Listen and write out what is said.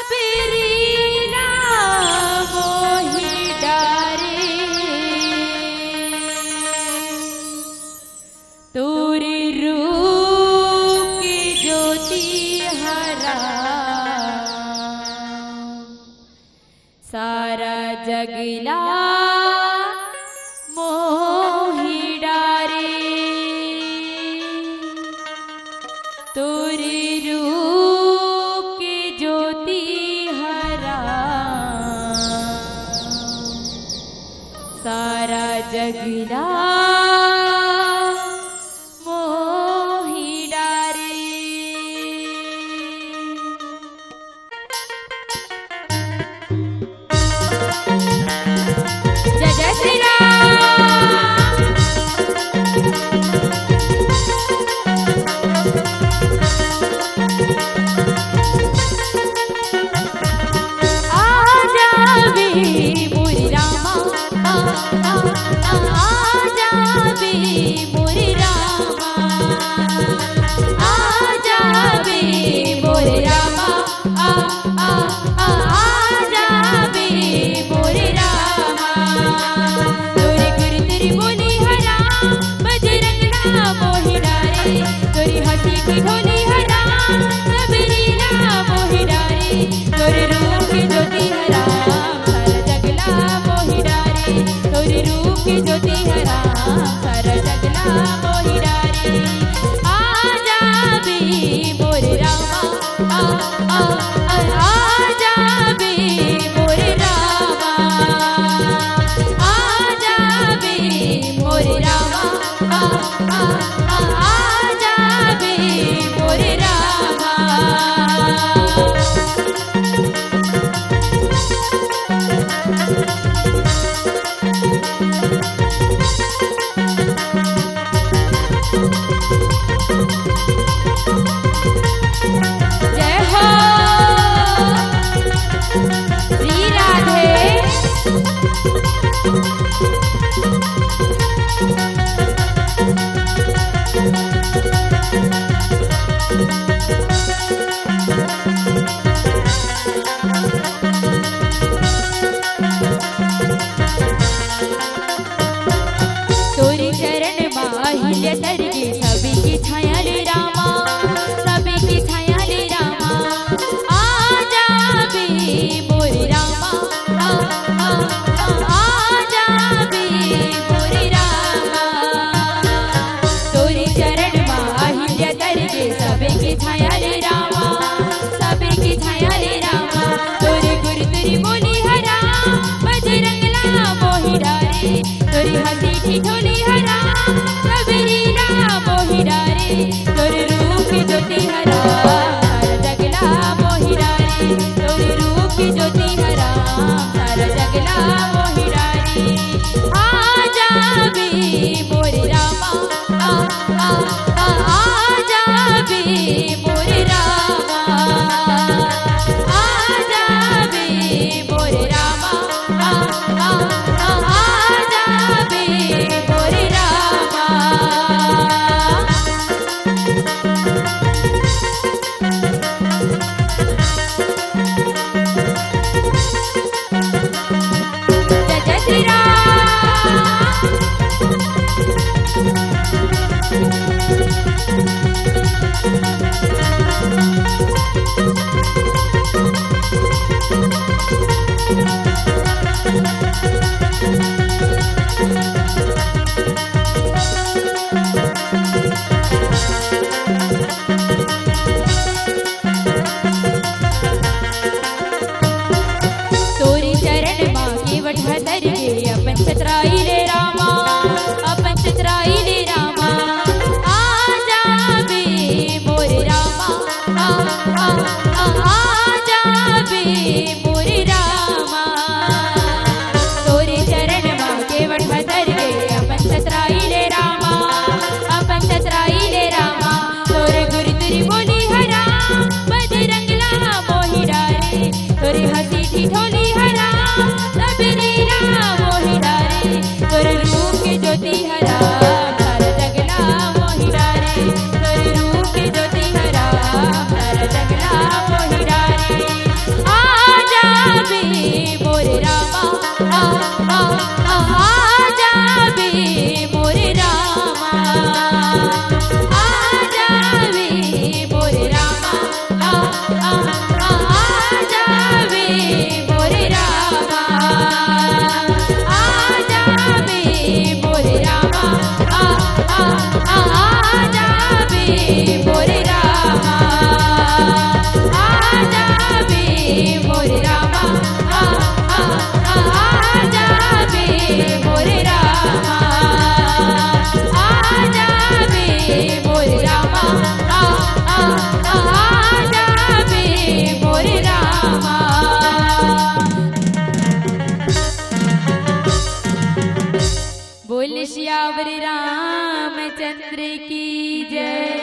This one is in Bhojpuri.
सबरीना मोहि डारे तोरे रूप की ज्योति हरा सारा जगला मोहि डारे तोरे रूप की ज्योति हरा सारा जगला मोहि डारे। जय जय श्री राम। आजावे मोरे रामा आजावे मोरे रामा आजावे मोरे रामा आजावे मोरे रामा तोरे गुरु तेरी बोली हरा बजरंग मोहि डारे तोरी हंसी की ढोली हरा सबरीना मोहि डारे तोरे रूप की ज्योति हरा सारा जगला मोहि डारे तोरे रूप की ज्योति हरा सारा जगला मोहि डारे। आजावे मोरे रामा आजावे मोरे रामा आजावे मोरे रामा आजावे मोरे रामा। जय हो मोर रामा आ जावे मोर रामा आ जावे मोर रामा आ जावे मोर रामा। बोल श्यावर रामचंद्र की जय।